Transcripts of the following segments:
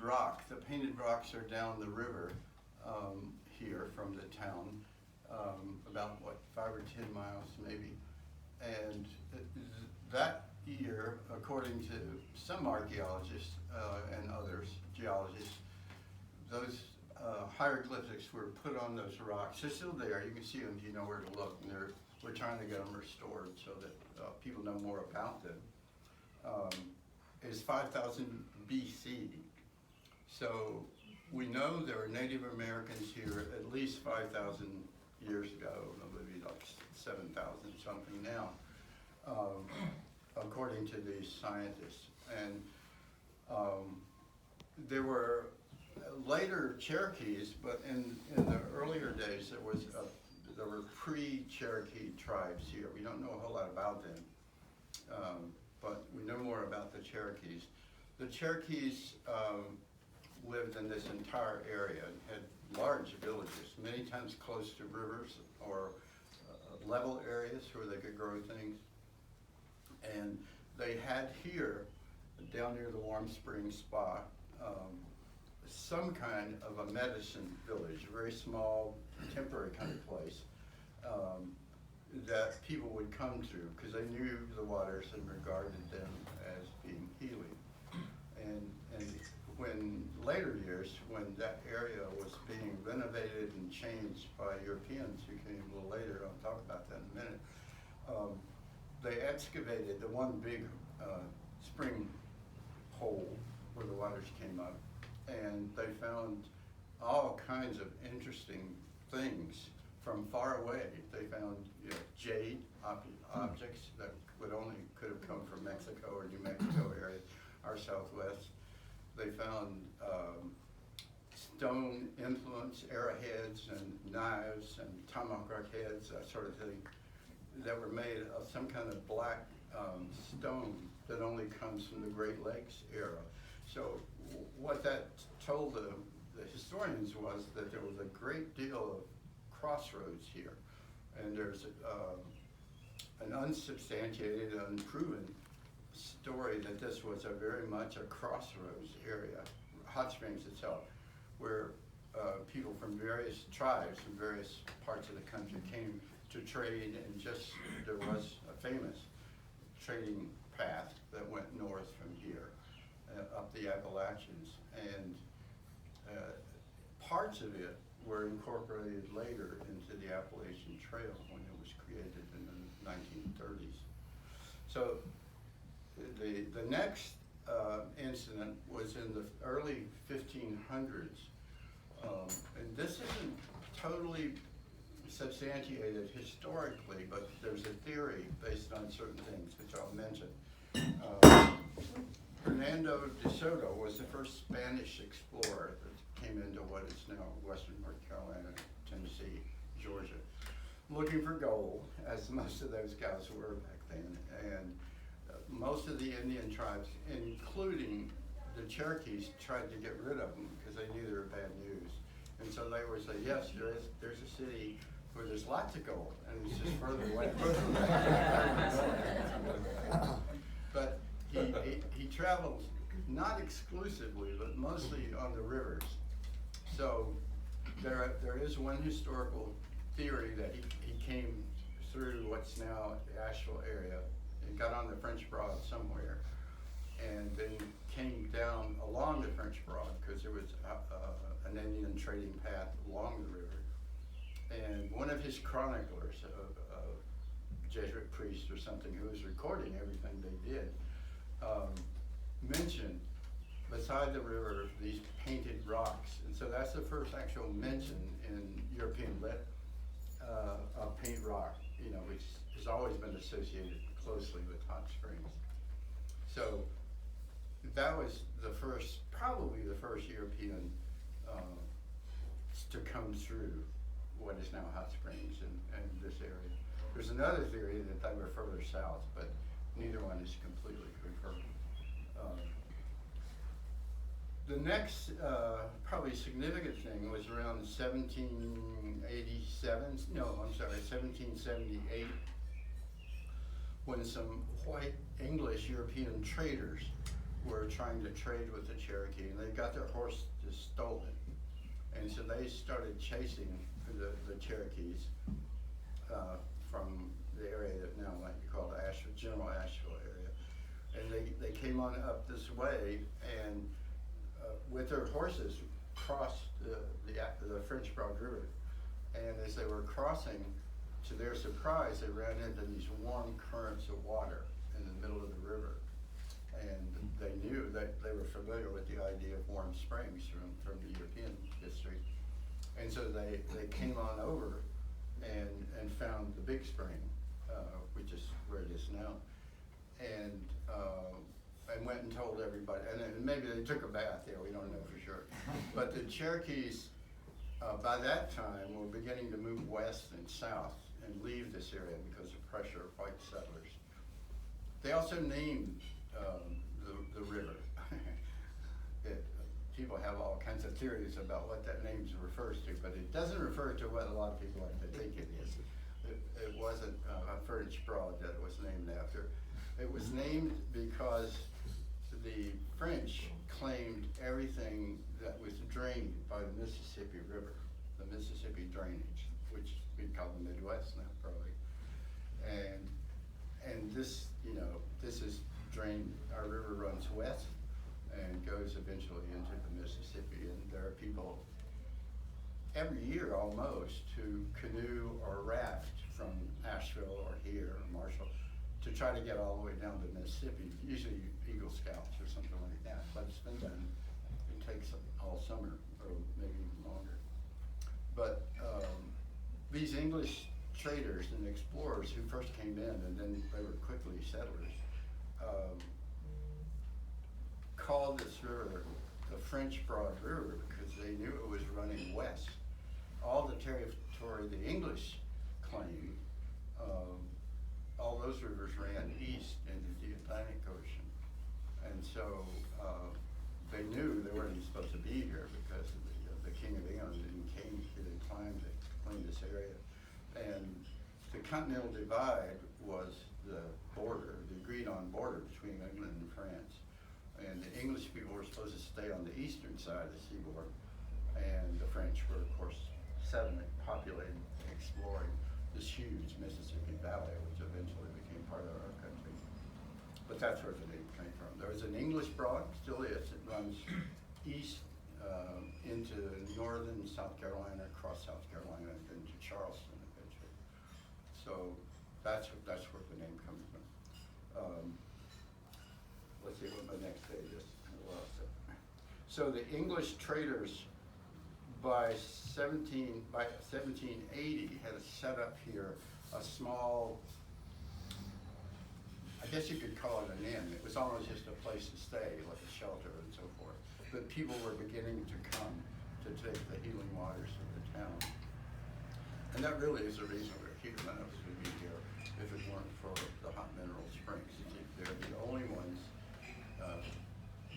rock. The painted rocks are down the river here from the town, about what, 5 or 10 miles maybe. And that year, according to some archaeologists and others, geologists, those hieroglyphics were put on those rocks. They're still there. You can see them if you know where to look. And we're trying to get them restored so that people know more about them. It's 5,000 BC. So we know there were Native Americans here at least 5,000 years ago, maybe like 7,000 something now, according to these scientists. And there were later Cherokees, but in the earlier days there were pre-Cherokee tribes here. We don't know a whole lot about them, but we know more about the Cherokees. The Cherokees lived in this entire area and had large villages, many times close to rivers or level areas where they could grow things. And they had here, down near the Warm Springs Spa, some kind of a medicine village, a very small, temporary kind of place that people would come to because they knew the waters and regarded them as being healing. And when later years, when that area was being renovated and changed by Europeans who came a little later, I'll talk about that in a minute, they excavated the one big spring hole where the waters came up, and they found all kinds of interesting things from far away. They found jade objects that could have come from Mexico or New Mexico area, our southwest. They found stone implements, arrowheads and knives and tomahawk heads, that sort of thing, that were made of some kind of black stone that only comes from the Great Lakes era. So what that told the historians was that there was a great deal of crossroads here, and there's an unsubstantiated, unproven story that this was very much a crossroads area, Hot Springs itself, where people from various tribes from various parts of the country came to trade, and there was a famous trading path that went north from here up the Appalachians, and parts of it were incorporated later into the Appalachian Trail when it was created in the 1930s. So the next incident was in the early 1500s, and this isn't totally substantiated historically, but there's a theory based on certain things, which I'll mention. Hernando de Soto was the first Spanish explorer that came into what is now western North Carolina, Tennessee, Georgia, looking for gold, as most of those guys were back then. And most of the Indian tribes, including the Cherokees, tried to get rid of them because they knew they were bad news. And so they would say, yes, there's a city where there's lots of gold, and it's just further away. But he traveled not exclusively, but mostly on the rivers. So there is one historical theory that he came through what's now the Asheville area and got on the French Broad somewhere, and then came down along the French Broad because there was an Indian trading path along the river. And one of his chroniclers, a Jesuit priest or something who was recording everything they did, mentioned beside the river these painted rocks. And so that's the first actual mention in European lit of paint rock, which has always been associated closely with hot springs. So that was probably the first European to come through what is now Hot Springs and this area. There's another theory that they were further south, but neither one is completely confirmed. The next probably significant thing was around 1778, when some white English European traders were trying to trade with the Cherokee, and they got their horses stolen. And so they started chasing the Cherokees from the area that now might be called Asheville, General Asheville area. And they came on up this way, and with their horses crossed the French Broad River. And as they were crossing, to their surprise, they ran into these warm currents of water in the middle of the river. And they knew that they were familiar with the idea of warm springs from the European history. And so they came on over and found the big spring, which is where it is now. And went and told everybody, and then maybe they took a bath there, we don't know for sure. But the Cherokees, by that time, were beginning to move west and south and leave this area because of pressure of white settlers. They also named the river. People have all kinds of theories about what that name refers to, but it doesn't refer to what a lot of people like to think it is. It wasn't a French broad that it was named after. It was named because the French claimed everything that was drained by the Mississippi River, the Mississippi drainage, which we call the Midwest now probably. And this, this is drained, our river runs west and goes eventually into the Mississippi. And there are people every year almost who canoe or raft from Asheville or here or Marshall to try to get all the way down to Mississippi, usually Eagle Scouts or something like that, but it's been done. It takes all summer or maybe even longer. But these English traders and explorers who first came in, and then they were quickly settlers, called this river the French Broad River because they knew it was running west. All the territory the English claimed, all those rivers ran east into the Atlantic Ocean. And so they knew they weren't even supposed to be here because the King of England didn't climb this area. And the Continental Divide was the border, the agreed on border between England and France. And the English people were supposed to stay on the eastern side of the seaboard, and the French were, of course, settling, populating, exploring this huge Mississippi Valley, which eventually became part of our country. But that's where the name came from. There was an English broad, still is. It runs east into northern South Carolina, across South Carolina, and then to Charleston eventually. So that's where the name comes from. Let's see what my next page is. I lost it. So the English traders by 1780 had set up here a small, I guess you could call it an inn. It was almost just a place to stay, like a shelter and so forth. But people were beginning to come to take the healing waters of the town. And that really is the reason we're here. None of us would be here if it weren't for the hot mineral springs. They're the only ones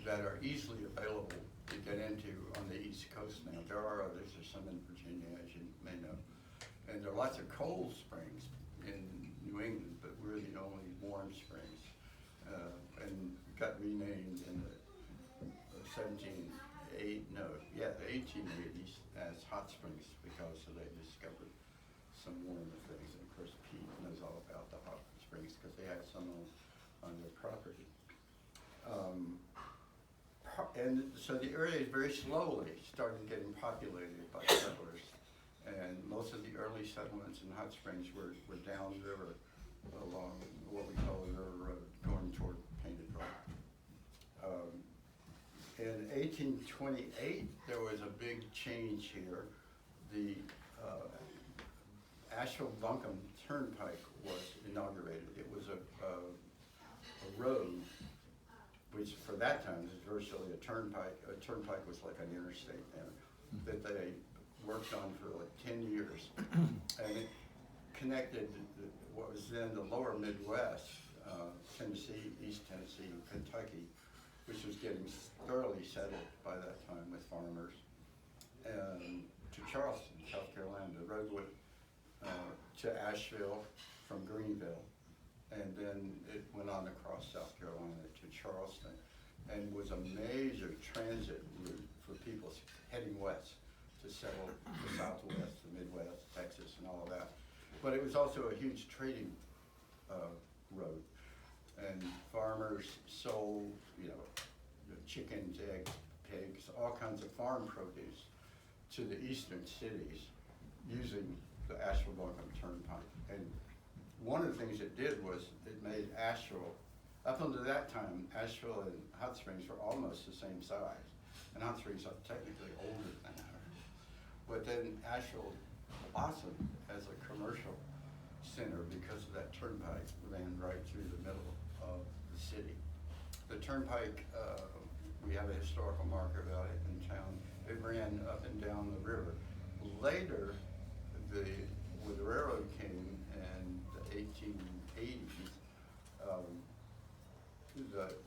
that are easily available to get into on the East Coast now. There are others, there's some in Virginia, as you may know. And there are lots of cold springs in New England, but we're the only warm springs. And got renamed in the 1880s as hot springs because they discovered some warmer things. And of course, Pete knows all about the hot springs because they had some on their property. And so the area very slowly started getting populated by settlers, and most of the early settlements in Hot Springs were downriver along what we call the River Road, going toward Painted Rock. In 1828, there was a big change here. The Asheville-Buncombe Turnpike was inaugurated. It was a road which for that time was virtually a turnpike. A turnpike was like an interstate then, that they worked on for like 10 years. And it connected what was then the lower Midwest, Tennessee, East Tennessee, and Kentucky, which was getting thoroughly settled by that time with farmers, and to Charleston, South Carolina. The road went to Asheville from Greenville, and then it went on across South Carolina to Charleston. and was a major transit route for people heading west to settle the Southwest, the Midwest, Texas, and all of that. But it was also a huge trading road, and farmers sold, chickens, eggs, pigs, all kinds of farm produce to the eastern cities using the Asheville-Boncombe Turnpike. And one of the things it did was it made Asheville, up until that time, Asheville and Hot Springs were almost the same size. And Hot Springs are technically older than her. But then Asheville blossomed as a commercial center because of that turnpike ran right through the middle of the city. The turnpike, we have a historical marker about it in town. It ran up and down the river. Later, when the railroad came in the 1880s,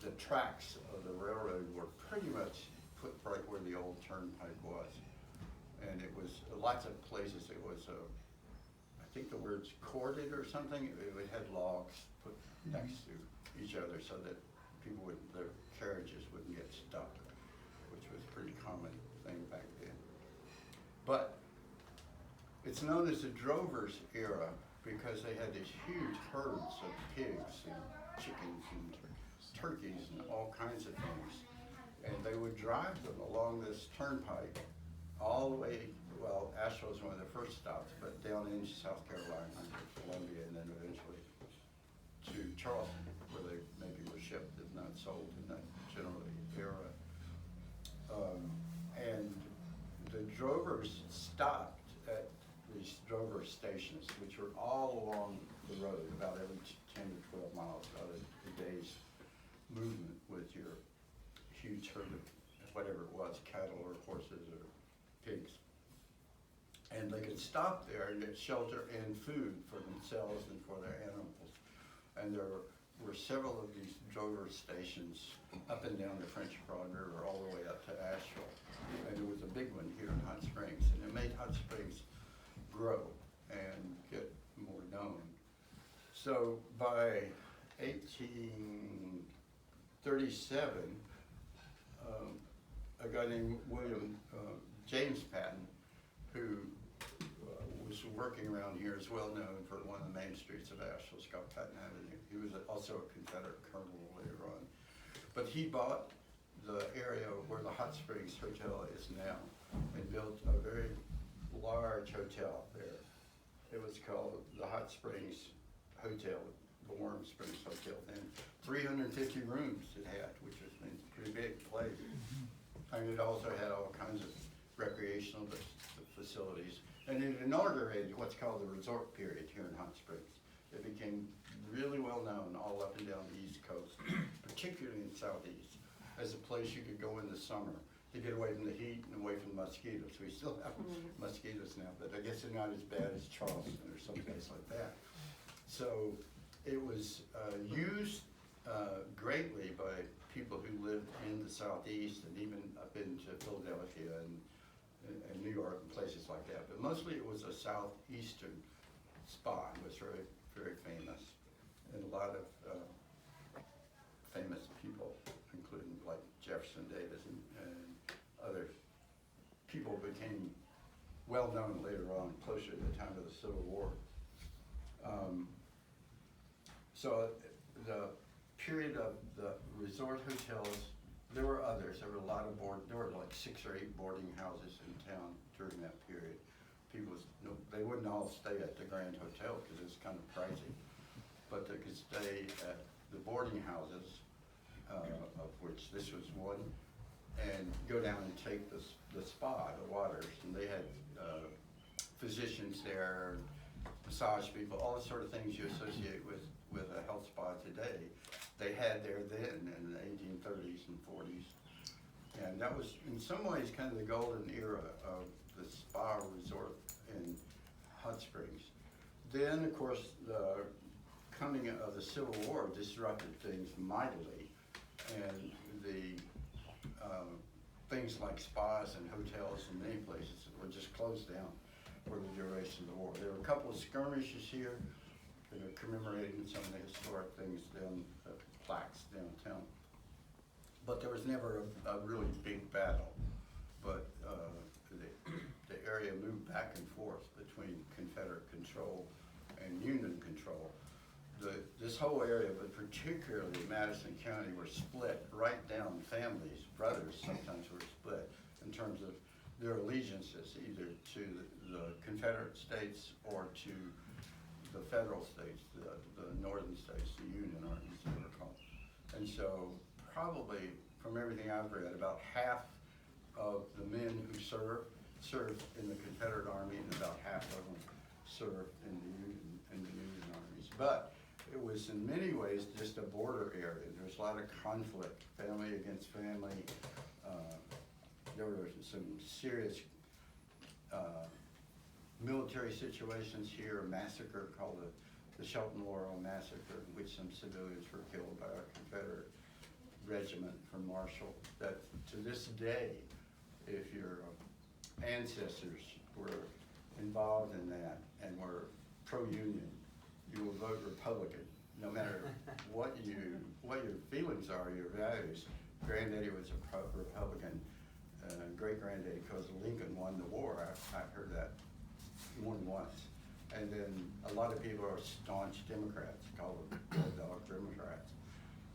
the tracks of the railroad were pretty much put right where the old turnpike was. And it was lots of places, it was, I think the word's corded or something. It had logs put next to each other so that their carriages wouldn't get stuck, which was a pretty common thing back then. But it's known as the drovers era because they had these huge herds of pigs and chickens and turkeys and all kinds of things. And they would drive them along this turnpike all the way, well, Asheville was one of the first stops, but down into South Carolina, to Columbia, and then eventually to Charleston, where they maybe were shipped if not sold in that general era. And the drovers stopped at these drover stations, which were all along the road, about every 10 to 12 miles out of the day's movement with your huge herd of whatever it was, cattle or horses or pigs. And they could stop there and get shelter and food for themselves and for their animals. And there were several of these drover stations up and down the French Broad River all the way up to Asheville. And there was a big one here in Hot Springs, and it made Hot Springs grow and get more known. So by 1837, a guy named James Patton, who was working around here, is well known for one of the main streets of Asheville, Scott Patton Avenue. He was also a Confederate colonel later on. But he bought the area where the Hot Springs Hotel is now and built a very large hotel there. It was called the Hot Springs Hotel, the Warm Springs Hotel then. 350 rooms it had, which was a pretty big place. And it also had all kinds of recreational facilities. And it inaugurated what's called the resort period here in Hot Springs. It became really well known all up and down the East Coast, particularly in the Southeast, as a place you could go in the summer to get away from the heat and away from mosquitoes. We still have mosquitoes now, but I guess they're not as bad as Charleston or someplace like that. So it was used greatly by people who lived in the Southeast and even up into Philadelphia and New York and places like that. But mostly it was a southeastern spa. It was very, very famous. And a lot of famous people, including like Jefferson Davis and other people became well known later on, closer to the time of the Civil War. So the period of the resort hotels, there were others. There were a lot of there were like 6 or 8 boarding houses in town during that period. People, they wouldn't all stay at the Grand Hotel because it was kind of pricey, but they could stay at the boarding houses, of which this was one, and go down and take the spa, the waters, and they had physicians there, massage people, all the sort of things you associate with a health spa today. They had there then in the 1830s and 40s. And that was, in some ways, kind of the golden era of the spa resort in Hot Springs. Then, of course, the coming of the Civil War disrupted things mightily, and the things like spas and hotels in many places were just closed down for the duration of the war. There were a couple of skirmishes here that are commemorating some of the historic things down, plaques downtown. but there was never a really big battle. But the area moved back and forth between Confederate control and Union control. This whole area, but particularly Madison County, were split right down. Families, brothers sometimes were split in terms of their allegiances, either to the Confederate states or to the federal states, the northern states, the Union armies they were called. And so probably from everything I've read, about half of the men who served in the Confederate Army, and about half of them served in the Union armies. But it was in many ways just a border area. There was a lot of conflict, family against family. There were some serious military situations here, a massacre called the Shelton Laurel Massacre, in which some civilians were killed by a Confederate regiment from Marshall. That to this day, if your ancestors were involved in that and were pro-union, you will vote Republican, no matter what your feelings are, your values. Granddaddy was a Republican, great-granddaddy, because Lincoln won the war. I've heard that more than once. And then a lot of people are staunch Democrats, called them Red Dog Democrats,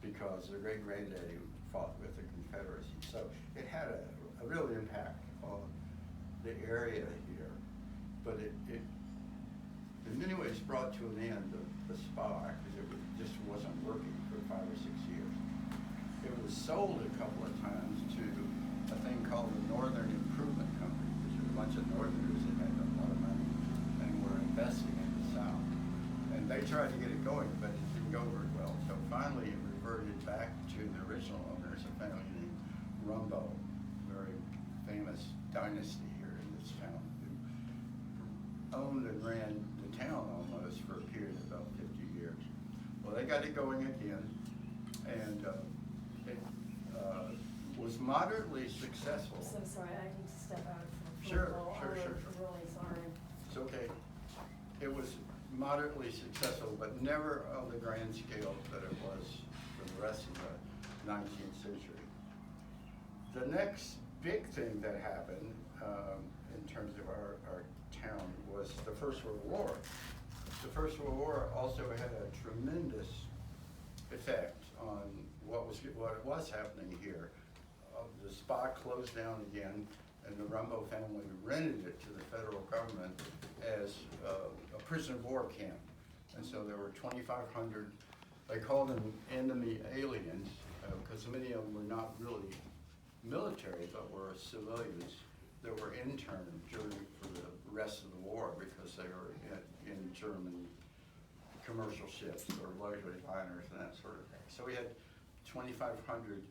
because their great-granddaddy fought with the Confederacy. So it had a real impact on the area here, but it in many ways brought to an end the SPA, because it just wasn't working for 5 or 6 years. It was sold a couple of times to a thing called the Northern Improvement Company, which were a bunch of Northerners that had a lot of money and were investing in the South. And they tried to get it going, but it didn't go very well. So finally it reverted back to the original owners, a family named Rumbo, very famous dynasty here in this town, who owned and ran the town almost for a period of about 50 years. Well, they got it going again, and it was moderately successful. So sorry, I need to step out for Sure. I'm really sorry. It's okay. It was moderately successful, but never on the grand scale that it was for the rest of the 19th century. The next big thing that happened in terms of our town was the First World War. The First World War also had a tremendous effect on what was happening here. The SPA closed down again, and the Rumbo family rented it to the federal government as a prisoner of war camp. And so there were 2,500, they called them enemy aliens, because many of them were not really military, but were civilians that were interned for the rest of the war, because they were in German commercial ships or luxury liners and that sort of thing. So we had 2,500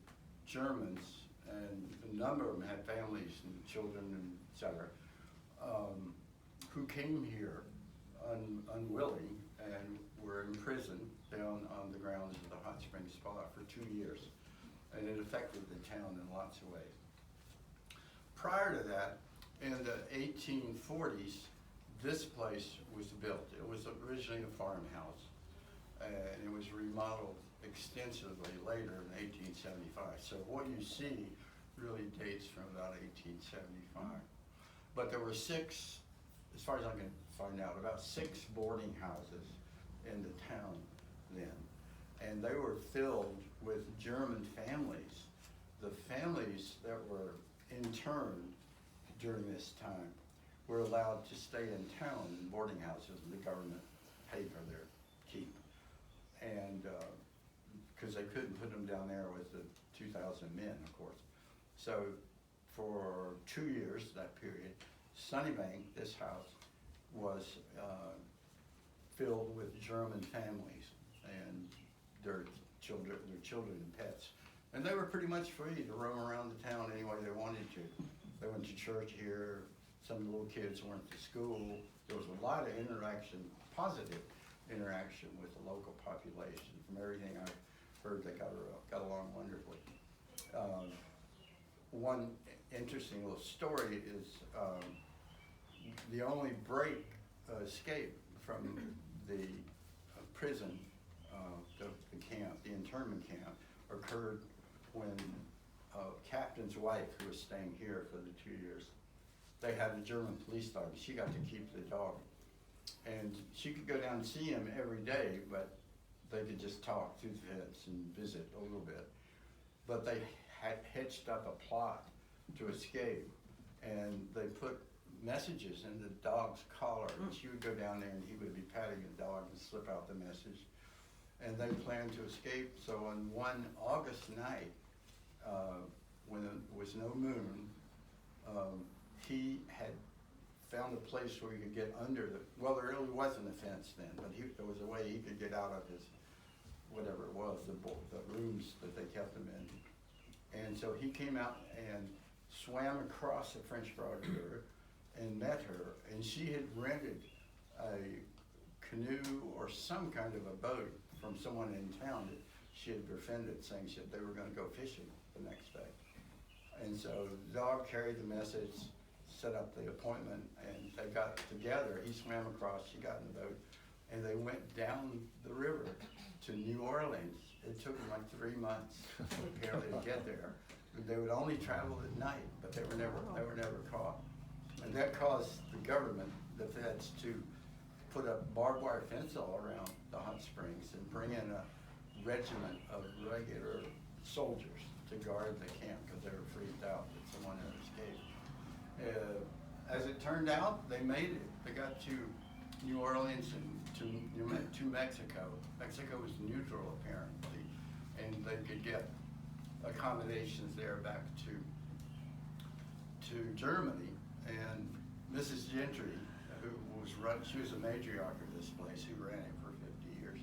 Germans, and a number of them had families and children and et cetera, who came here unwilling and were imprisoned down on the grounds of the Hot Springs Spa for 2 years. And it affected the town in lots of ways. Prior to that, in the 1840s, this place was built. It was originally a farmhouse, and it was remodeled extensively later in 1875. So what you see really dates from about 1875. But there were 6, as far as I can find out, about 6 boarding houses in the town then. And they were filled with German families. The families that were interned during this time were allowed to stay in town in boarding houses, and the government paid for their keep. And because they couldn't put them down there with the 2,000 men, of course. So for 2 years, that period, Sunnybank, this house, was filled with German families and their children and pets. And they were pretty much free to roam around the town any way they wanted to. They went to church here. Some of the little kids went to school. There was a lot of interaction, positive interaction with the local population. From everything I've heard, they got along wonderfully. One interesting little story is the only escape from the prison, the camp, the internment camp, occurred when captain's wife who was staying here for the 2 years. They had a German police dog. She got to keep the dog. And she could go down and see him every day, but they could just talk through the fence and visit a little bit. But they had hitched up a plot to escape, and they put messages in the dog's collar. And she would go down there and he would be patting the dog and slip out the message. And they planned to escape. So on one August night, when there was no moon, he had found a place where he could get under the, well, there really wasn't a fence then, but there was a way he could get out of his, whatever it was, the rooms that they kept him in. And so he came out and swam across the French Broad River and met her, and she had rented a canoe or some kind of a boat from someone in town that she had befriended, saying that they were going to go fishing the next day. And so the dog carried the message, set up the appointment, and they got together. He swam across, she got in the boat, and they went down the river to New Orleans. It took them like 3 months apparently to get there. They would only travel at night, but they were never caught. And that caused the government, the feds, to put a barbed wire fence all around the hot springs and bring in a regiment of regular soldiers to guard the camp because they were freaked out that someone had escaped. As it turned out, they made it. They got to New Orleans and to Mexico. Mexico was neutral apparently, and they could get accommodations there back to Germany. And Mrs. Gentry, she was a matriarch of this place who ran it for 50 years.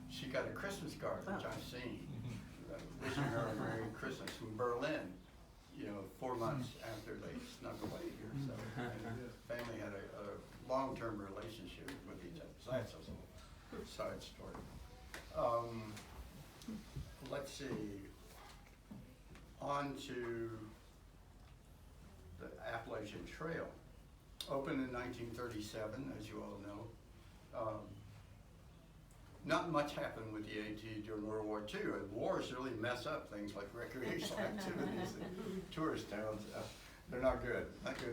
She got a Christmas card, which I've seen, wishing her a Merry Christmas from Berlin, 4 months after they snuck away here. So the family had a long-term relationship with each other. So that's a side story. Let's see. On to the Appalachian Trail. Opened in 1937, as you all know. Not much happened with the AT during World War II. And wars really mess up things like recreational activities and tourist towns. They're not good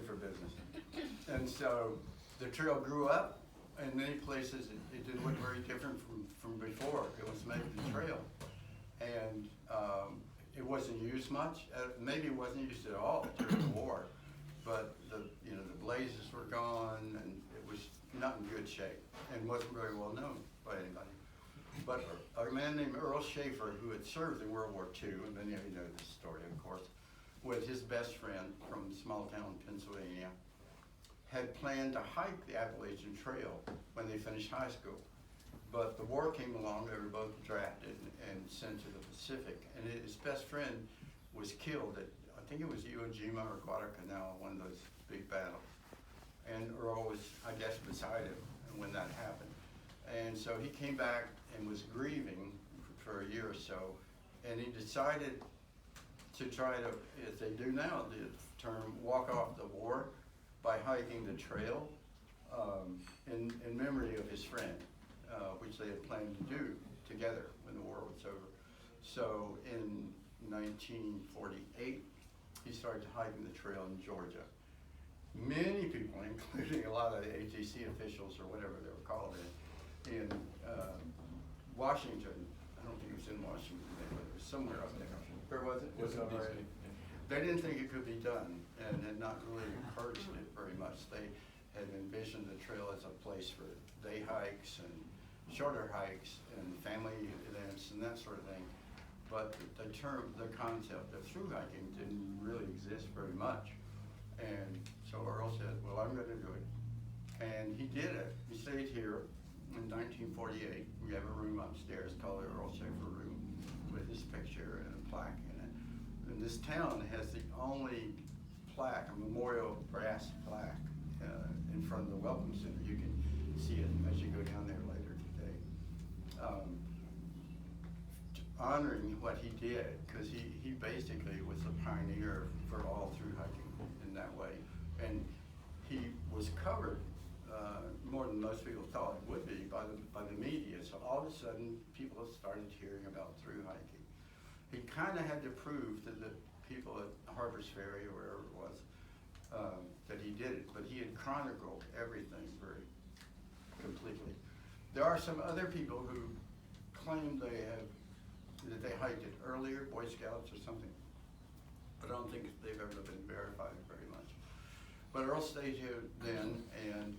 for business. And so the trail grew up. In many places, it didn't look very different from before. It was made the trail. And it wasn't used much. Maybe it wasn't used at all during the war. But the blazes were gone, and it was not in good shape and wasn't very well known by anybody. But a man named Earl Schaefer, who had served in World War II, and many of you know this story, of course, with his best friend from small town Pennsylvania, had planned to hike the Appalachian Trail when they finished high school. But the war came along, they were both drafted and sent to the Pacific, and his best friend was killed at, I think it was Iwo Jima or Guadalcanal, one of those big battles. And Earl was, I guess, beside him when that happened. And so he came back and was grieving for a year or so, and he decided to try to, as they do now, the term walk off the war by hiking the trail in memory of his friend, which they had planned to do together when the war was over. So in 1948, he started hiking the trail in Georgia. Many people, including a lot of the ATC officials or whatever they were called in Washington, I don't think it was in Washington, but it was somewhere up there. Where was it? Was it already? They didn't think it could be done and had not really encouraged it very much. They had envisioned the trail as a place for day hikes and shorter hikes and family events and that sort of thing. But the concept of through hiking didn't really exist very much. And so Earl said, well, I'm going to do it. And he did it. He stayed here in 1948. We have a room upstairs called the Earl Schaefer Room with his picture and a plaque in it. And this town has the only plaque, a memorial brass plaque in front of the Welcome Center. You can see it as you go down there later today. Honoring what he did, because he basically was a pioneer for all through hiking in that way. And he was covered more than most people thought it would be by the media. So all of a sudden, people started hearing about through hiking. He kind of had to prove to the people at Harper's Ferry or wherever it was, that he did it, but he had chronicled everything very completely. There are some other people who claim that they hiked it earlier, Boy Scouts or something, but I don't think they've ever been verified very much. But Earl stayed here then, and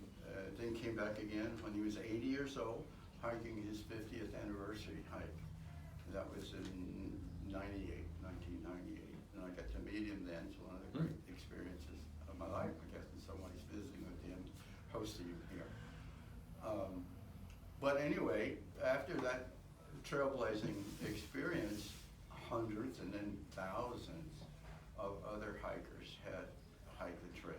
then came back again when he was 80 years old, hiking his 50th anniversary hike. That was in 1998, and I got to meet him then. It's one of the great experiences of my life, I guess, and somebody's visiting with him, hosting him here. But anyway, after that trailblazing experience, hundreds and then thousands of other hikers had hiked the trail.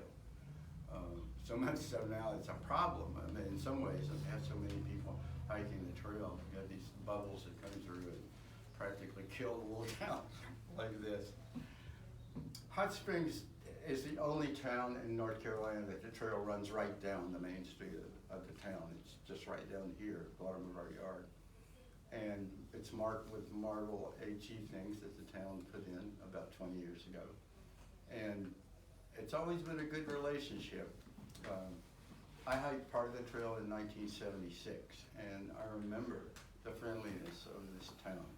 So much so now it's a problem. I mean, in some ways, it has so many people hiking the trail. You have these bubbles that come through and practically kill the little town like this. Hot Springs is the only town in North Carolina that the trail runs right down the main street of the town. It's just right down here, bottom of our yard. And it's marked with marble HE things that the town put in about 20 years ago. And it's always been a good relationship. I hiked part of the trail in 1976, and I remember the friendliness of this town,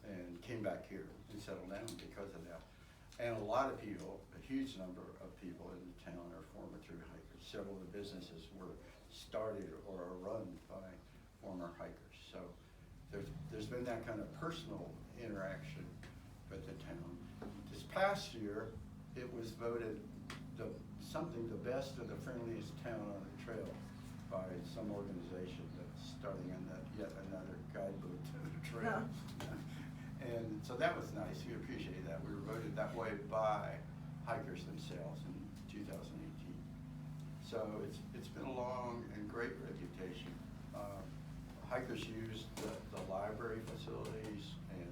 and came back here and settled down because of that. And a lot of people, a huge number of people in the town are former through hikers. Several of the businesses were started or are run by former hikers. So there's been that kind of personal interaction with the town. This past year, it was voted the best or the friendliest town on the trail by some organization that's starting on yet another guidebook to the trail. And so that was nice. We appreciate that. We were voted that way by hikers themselves in 2018. So it's been a long and great reputation. Hikers use the library facilities, and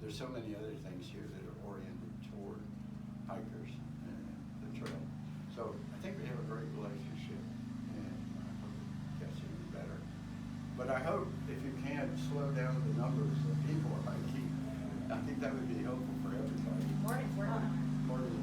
there's so many other things here that are oriented toward hikers and the trail. So I think we have a great relationship, and I hope it gets even better. But I hope if you can slow down the numbers of people hiking, I think that would be helpful for everybody. Morning, we're on. More than